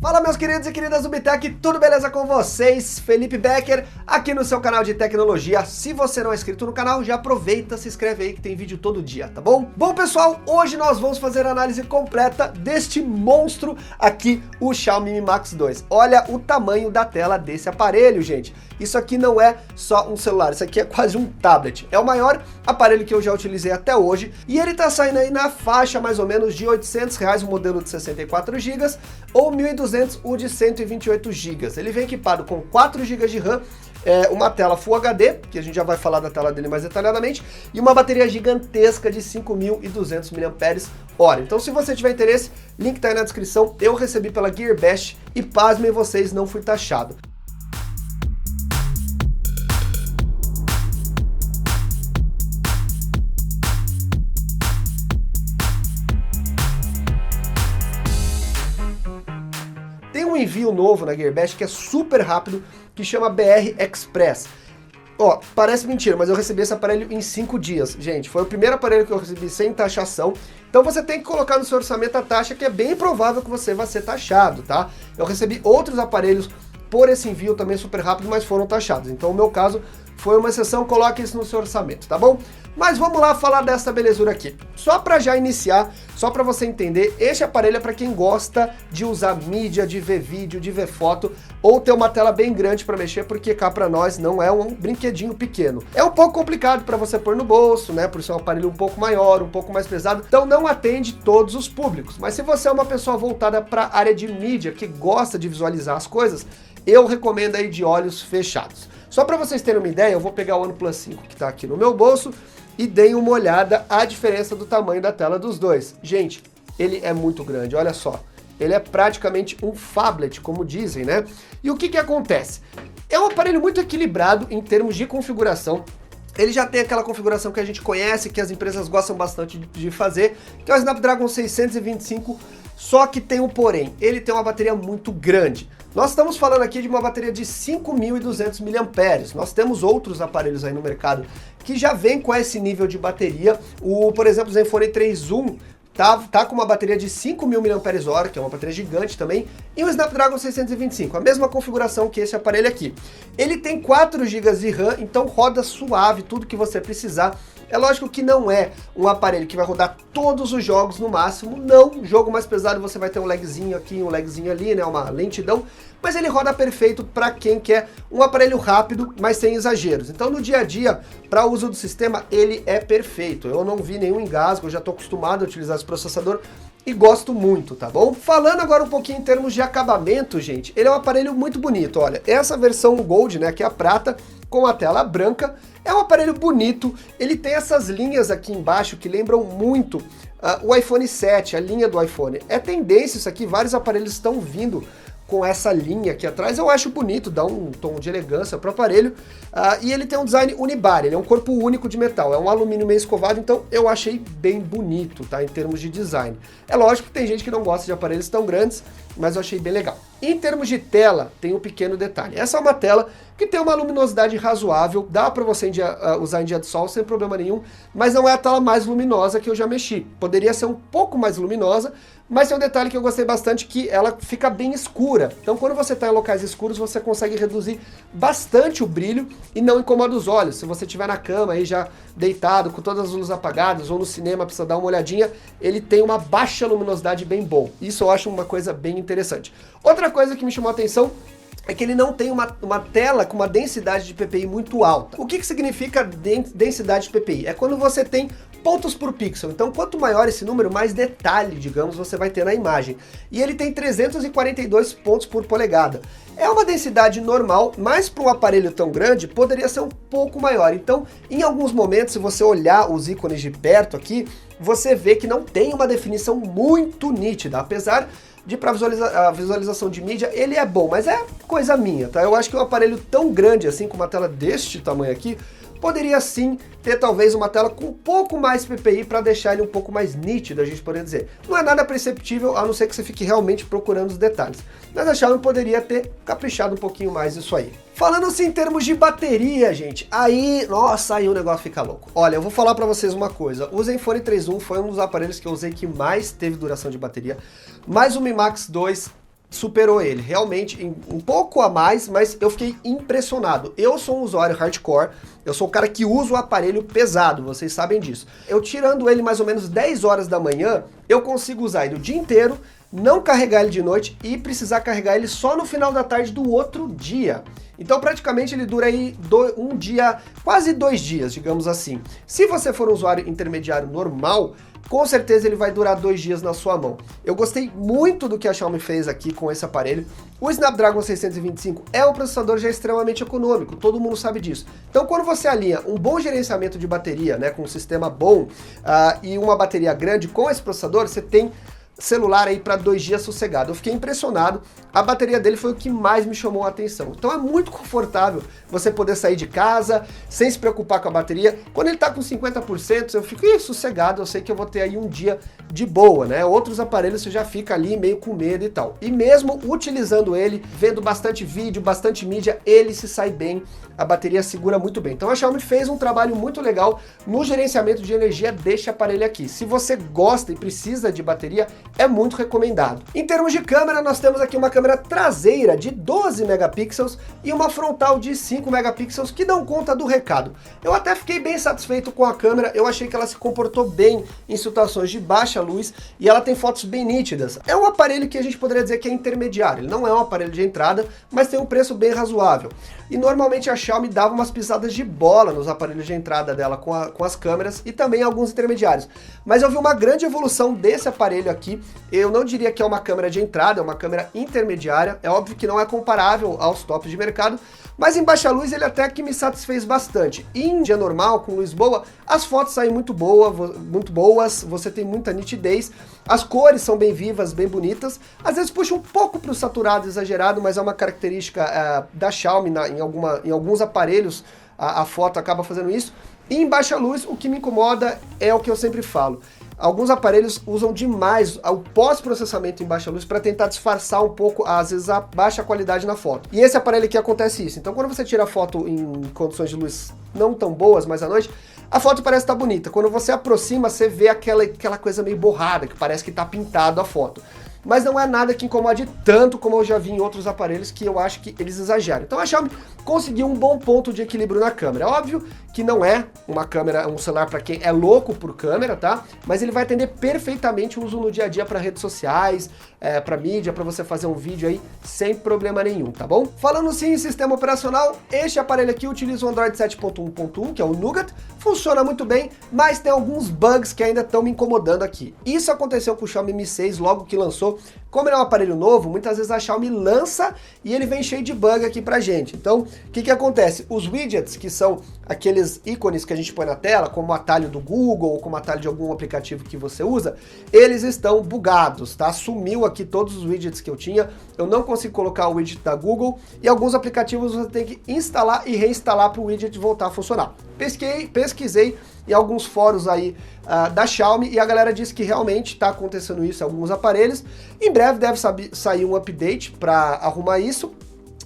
Fala meus queridos e queridas do Bitec, tudo beleza com vocês? Felipe Becker, aqui no seu canal de tecnologia. Se você não é inscrito no canal, já aproveita, se inscreve aí que tem vídeo todo dia, tá bom? Bom pessoal, hoje nós vamos fazer a análise completa deste monstro aqui, o Xiaomi Mi Max 2. Olha o tamanho da tela desse aparelho, gente. Isso aqui não é só um celular, isso aqui é quase um tablet. É o maior aparelho que eu já utilizei até hoje e ele tá saindo aí na faixa mais ou menos de R$800, o modelo de 64 GB ou 1.200 o de 128 GB. Ele vem equipado com 4 GB de RAM, uma tela Full HD, que a gente já vai falar da tela dele mais detalhadamente, e uma bateria gigantesca de 5.200 mAh. Então se você tiver interesse, link tá aí na descrição. Eu recebi pela Gearbest e pasmem vocês, não fui taxado. Tem um envio novo na Gearbest que é super rápido, que chama BR Express. Ó, parece mentira, mas eu recebi esse aparelho em 5 dias. Gente, foi o primeiro aparelho que eu recebi sem taxação. Então você tem que colocar no seu orçamento a taxa, que é bem provável que você vai ser taxado, tá? Eu recebi outros aparelhos por esse envio também super rápido, mas foram taxados. Então o meu caso foi uma exceção, coloque isso no seu orçamento, tá bom? Mas vamos lá falar dessa belezura aqui. Só para já iniciar, só para você entender, este aparelho é para quem gosta de usar mídia, de ver vídeo, de ver foto, ou ter uma tela bem grande para mexer, porque cá para nós não é um brinquedinho pequeno. É um pouco complicado para você pôr no bolso, né, por ser um aparelho um pouco maior, um pouco mais pesado, então não atende todos os públicos. Mas se você é uma pessoa voltada para a área de mídia, que gosta de visualizar as coisas, eu recomendo aí de olhos fechados. Só para vocês terem uma ideia, eu vou pegar o OnePlus 5 que está aqui no meu bolso e deem uma olhada à diferença do tamanho da tela dos dois. Gente, ele é muito grande, olha só. Ele é praticamente um phablet, como dizem, né? E o que acontece? É um aparelho muito equilibrado em termos de configuração. Ele já tem aquela configuração que a gente conhece, que as empresas gostam bastante de fazer, que é o Snapdragon 625, só que tem um porém, ele tem uma bateria muito grande. Nós estamos falando aqui de uma bateria de 5.200 mAh. Nós temos outros aparelhos aí no mercado que já vem com esse nível de bateria. Por exemplo, o Zenfone 3 Zoom tá com uma bateria de 5.000 mAh, que é uma bateria gigante também, e o Snapdragon 625, a mesma configuração que esse aparelho aqui. Ele tem 4 GB de RAM, então roda suave, tudo que você precisar. É lógico que não é um aparelho que vai rodar todos os jogos no máximo, não. Jogo mais pesado você vai ter um lagzinho aqui, um lagzinho ali, né, uma lentidão, mas ele roda perfeito para quem quer um aparelho rápido, mas sem exageros. Então no dia a dia, para uso do sistema, ele é perfeito. Eu não vi nenhum engasgo, eu já estou acostumado a utilizar esse processador e gosto muito, tá bom? Falando agora um pouquinho em termos de acabamento, gente, ele é um aparelho muito bonito. Olha, essa versão Gold, né, que é a prata, com a tela branca, é um aparelho bonito. Ele tem essas linhas aqui embaixo que lembram muito o iPhone 7, a linha do iPhone. É tendência isso aqui, vários aparelhos estão vindo com essa linha aqui atrás. Eu acho bonito, dá um tom de elegância para o aparelho. E ele tem um design unibar, ele é um corpo único de metal, é um alumínio meio escovado, então eu achei bem bonito, tá, em termos de design. É lógico que tem gente que não gosta de aparelhos tão grandes, mas eu achei bem legal. Em termos de tela, tem um pequeno detalhe. Essa é uma tela que tem uma luminosidade razoável, dá para você usar em dia de sol sem problema nenhum, mas não é a tela mais luminosa que eu já mexi. Poderia ser um pouco mais luminosa, mas tem um detalhe que eu gostei bastante, que ela fica bem escura. Então quando você está em locais escuros, você consegue reduzir bastante o brilho e não incomoda os olhos. Se você estiver na cama aí já deitado, com todas as luzes apagadas, ou no cinema precisa dar uma olhadinha, ele tem uma baixa luminosidade bem bom. Isso eu acho uma coisa bem interessante. Outra coisa que me chamou a atenção é que ele não tem uma tela com uma densidade de PPI muito alta. O que significa densidade de PPI? É quando você tem pontos por pixel. Então, quanto maior esse número, mais detalhe, digamos, você vai ter na imagem. E ele tem 342 pontos por polegada. É uma densidade normal, mas para um aparelho tão grande, poderia ser um pouco maior. Então, em alguns momentos, se você olhar os ícones de perto aqui, você vê que não tem uma definição muito nítida, apesar de para visualização de mídia, ele é bom, mas é coisa minha, tá? Eu acho que um aparelho tão grande assim, com uma tela deste tamanho aqui, poderia sim ter talvez uma tela com um pouco mais PPI para deixar ele um pouco mais nítido, a gente poderia dizer. Não é nada perceptível, a não ser que você fique realmente procurando os detalhes. Mas a Xiaomi poderia ter caprichado um pouquinho mais isso aí. Falando assim em termos de bateria, gente, aí, nossa, aí o negócio fica louco. Olha, eu vou falar pra vocês uma coisa, o Zenfone 3 Zoom foi um dos aparelhos que eu usei que mais teve duração de bateria, mas o Mi Max 2 superou ele, realmente um pouco a mais, mas eu fiquei impressionado. Eu sou um usuário hardcore, eu sou o cara que usa o aparelho pesado, vocês sabem disso. Eu tirando ele mais ou menos 10 horas da manhã, eu consigo usar ele o dia inteiro, não carregar ele de noite e precisar carregar ele só no final da tarde do outro dia. Então praticamente ele dura aí um dia, quase 2 dias, digamos assim. Se você for um usuário intermediário normal, com certeza ele vai durar 2 dias na sua mão. Eu gostei muito do que a Xiaomi fez aqui com esse aparelho. O Snapdragon 625 é um processador já extremamente econômico, todo mundo sabe disso. Então quando você alinha um bom gerenciamento de bateria, né, com um sistema bom e uma bateria grande com esse processador, você tem celular aí para 2 dias sossegado. Eu fiquei impressionado, a bateria dele foi o que mais me chamou a atenção. Então é muito confortável você poder sair de casa sem se preocupar com a bateria. Quando ele tá com 50%, eu fico sossegado, eu sei que eu vou ter aí um dia de boa, né? Outros aparelhos você já fica ali meio com medo e tal. E mesmo utilizando ele, vendo bastante vídeo, bastante mídia, ele se sai bem, a bateria segura muito bem. Então a Xiaomi fez um trabalho muito legal no gerenciamento de energia deste aparelho aqui. Se você gosta e precisa de bateria, é muito recomendado. Em termos de câmera, nós temos aqui uma câmera traseira de 12 megapixels e uma frontal de 5 megapixels que dão conta do recado. Eu até fiquei bem satisfeito com a câmera, eu achei que ela se comportou bem em situações de baixa luz e ela tem fotos bem nítidas. É um aparelho que a gente poderia dizer que é intermediário, ele não é um aparelho de entrada, mas tem um preço bem razoável. E normalmente a Xiaomi dava umas pisadas de bola nos aparelhos de entrada dela com as câmeras e também alguns intermediários. Mas eu vi uma grande evolução desse aparelho aqui. Eu não diria que é uma câmera de entrada, é uma câmera intermediária. É óbvio que não é comparável aos tops de mercado, mas em baixa luz ele até que me satisfez bastante. E em dia normal, com luz boa, as fotos saem muito boas, você tem muita nitidez, as cores são bem vivas, bem bonitas. Às vezes puxa um pouco para o saturado exagerado, mas é uma característica da Xiaomi em alguns aparelhos, a foto acaba fazendo isso. E em baixa luz, o que me incomoda é o que eu sempre falo. Alguns aparelhos usam demais o pós-processamento em baixa luz para tentar disfarçar um pouco, às vezes, a baixa qualidade na foto. E esse aparelho aqui acontece isso. Então quando você tira a foto em condições de luz não tão boas, mas à noite, a foto parece estar bonita. Quando você aproxima, você vê aquela coisa meio borrada, que parece que está pintado a foto. Mas não é nada que incomode tanto como eu já vi em outros aparelhos que eu acho que eles exageram. Então a Xiaomi conseguiu um bom ponto de equilíbrio na câmera. É óbvio que não é uma câmera, um celular para quem é louco por câmera, tá? Mas ele vai atender perfeitamente o uso no dia a dia para redes sociais, para mídia, para você fazer um vídeo aí sem problema nenhum, tá bom? Falando sim em sistema operacional, este aparelho aqui utiliza o Android 7.1.1, que é o Nougat, funciona muito bem, mas tem alguns bugs que ainda estão me incomodando aqui. Isso aconteceu com o Xiaomi Mi 6 logo que lançou. Como ele é um aparelho novo, muitas vezes a Xiaomi lança e ele vem cheio de bug aqui pra gente. Então, o que acontece? Os widgets, que são aqueles ícones que a gente põe na tela, como o atalho do Google ou como o atalho de algum aplicativo que você usa, eles estão bugados, tá? Sumiu aqui todos os widgets que eu tinha, eu não consigo colocar o widget da Google e alguns aplicativos você tem que instalar e reinstalar para o widget voltar a funcionar. Pesquisei em alguns fóruns aí da Xiaomi e a galera disse que realmente está acontecendo isso em alguns aparelhos. Em breve deve sair um update para arrumar isso.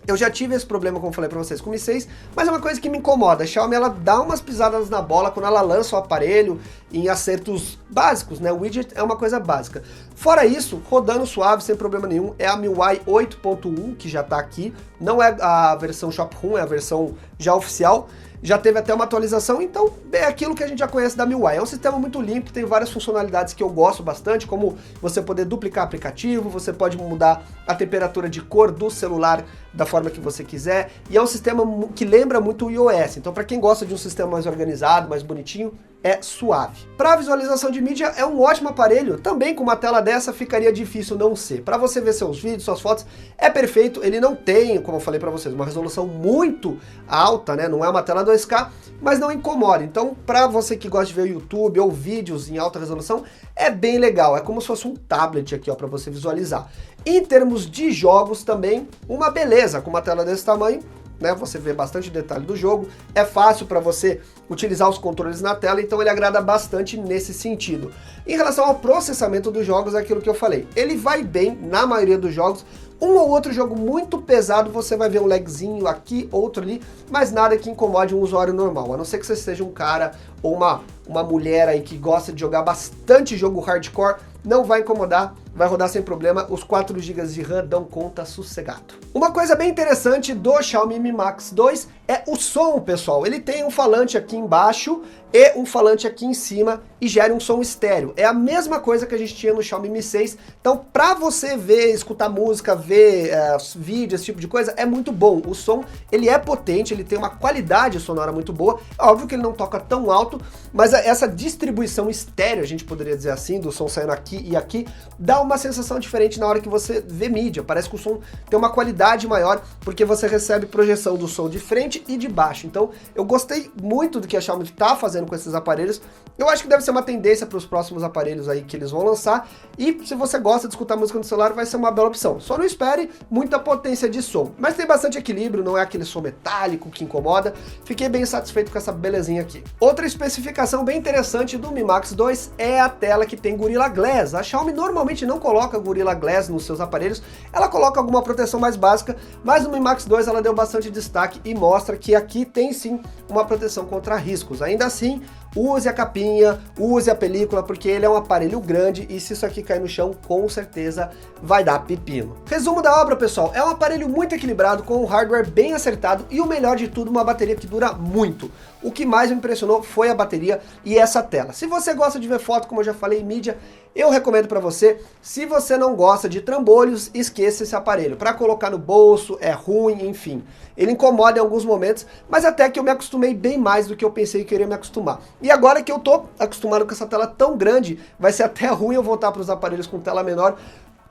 Eu já tive esse problema, como falei para vocês, com o Mi 6, mas é uma coisa que me incomoda. A Xiaomi, ela dá umas pisadas na bola quando ela lança o aparelho em acertos básicos, né? O widget é uma coisa básica. Fora isso, rodando suave, sem problema nenhum, é a MIUI 8.1, que já está aqui. Não é a versão Shop Room, é a versão já oficial. Já teve até uma atualização, então é aquilo que a gente já conhece da MIUI. É um sistema muito limpo, tem várias funcionalidades que eu gosto bastante, como você poder duplicar aplicativo, você pode mudar a temperatura de cor do celular da forma que você quiser, e é um sistema que lembra muito o iOS, então para quem gosta de um sistema mais organizado, mais bonitinho, é suave. Para visualização de mídia é um ótimo aparelho, também com uma tela dessa ficaria difícil não ser. Para você ver seus vídeos, suas fotos, é perfeito, ele não tem, como eu falei para vocês, uma resolução muito alta, né? Não é uma tela 2K, mas não incomoda. Então, para você que gosta de ver YouTube ou vídeos em alta resolução, é bem legal, é como se fosse um tablet aqui, ó, para você visualizar. Em termos de jogos também, uma beleza, com uma tela desse tamanho, né, você vê bastante detalhe do jogo, é fácil para você utilizar os controles na tela, então ele agrada bastante nesse sentido. Em relação ao processamento dos jogos, é aquilo que eu falei, ele vai bem na maioria dos jogos. Um ou outro jogo muito pesado, você vai ver um lagzinho aqui, outro ali, mas nada que incomode um usuário normal, a não ser que você seja um cara ou uma mulher aí que gosta de jogar bastante jogo hardcore, não vai incomodar, vai rodar sem problema, os 4 GB de RAM dão conta sossegado. Uma coisa bem interessante do Xiaomi Mi Max 2 é o som, pessoal. Ele tem um falante aqui embaixo e um falante aqui em cima e gera um som estéreo. É a mesma coisa que a gente tinha no Xiaomi Mi 6. Então, para você ver, escutar música, ver vídeo, esse tipo de coisa, é muito bom. O som, ele é potente, ele tem uma qualidade sonora muito boa. É óbvio que ele não toca tão alto, mas essa distribuição estéreo, a gente poderia dizer assim, do som saindo aqui e aqui, dá uma sensação diferente na hora que você vê mídia. Parece que o som tem uma qualidade maior, porque você recebe projeção do som de frente e de baixo. Então, eu gostei muito do que a Xiaomi está fazendo com esses aparelhos. Eu acho que deve ser uma tendência para os próximos aparelhos aí que eles vão lançar. E se você gosta de escutar música no celular, vai ser uma bela opção. Só não espere muita potência de som. Mas tem bastante equilíbrio, não é aquele som metálico que incomoda. Fiquei bem satisfeito com essa belezinha aqui. Outra especificação bem interessante do Mi Max 2 é a tela que tem Gorilla Glass. A Xiaomi normalmente não coloca Gorilla Glass nos seus aparelhos. Ela coloca alguma proteção mais básica, mas no Mi Max 2 ela deu bastante destaque e mostra que aqui tem sim uma proteção contra riscos. Ainda assim, use a capinha, use a película, porque ele é um aparelho grande e se isso aqui cair no chão, com certeza vai dar pepino. Resumo da obra, pessoal, é um aparelho muito equilibrado, com um hardware bem acertado e o melhor de tudo, uma bateria que dura muito. O que mais me impressionou foi a bateria e essa tela. Se você gosta de ver foto, como eu já falei, em mídia, eu recomendo para você. Se você não gosta de trambolhos, esqueça esse aparelho. Para colocar no bolso, é ruim, enfim. Ele incomoda em alguns momentos, mas até que eu me acostumei bem mais do que eu pensei que eu iria me acostumar. E agora que eu tô acostumado com essa tela tão grande, vai ser até ruim eu voltar para os aparelhos com tela menor,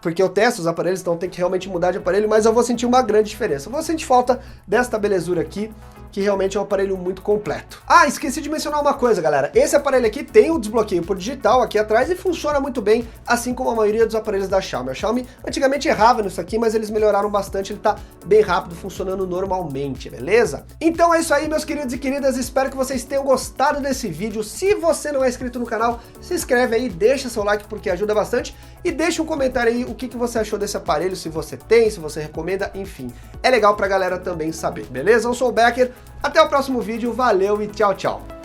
porque eu testo os aparelhos, então tem que realmente mudar de aparelho, mas eu vou sentir uma grande diferença. Eu vou sentir falta desta belezura aqui, que realmente é um aparelho muito completo. Ah, esqueci de mencionar uma coisa, galera. Esse aparelho aqui tem o desbloqueio por digital aqui atrás e funciona muito bem, assim como a maioria dos aparelhos da Xiaomi. A Xiaomi antigamente errava nisso aqui, mas eles melhoraram bastante, ele tá bem rápido, funcionando normalmente, beleza? Então é isso aí, meus queridos e queridas, espero que vocês tenham gostado desse vídeo. Se você não é inscrito no canal, se inscreve aí, deixa seu like porque ajuda bastante e deixa um comentário aí o que você achou desse aparelho, se você tem, se você recomenda, enfim. É legal pra galera também saber, beleza? Eu sou o Becker, até o próximo vídeo, valeu e tchau, tchau!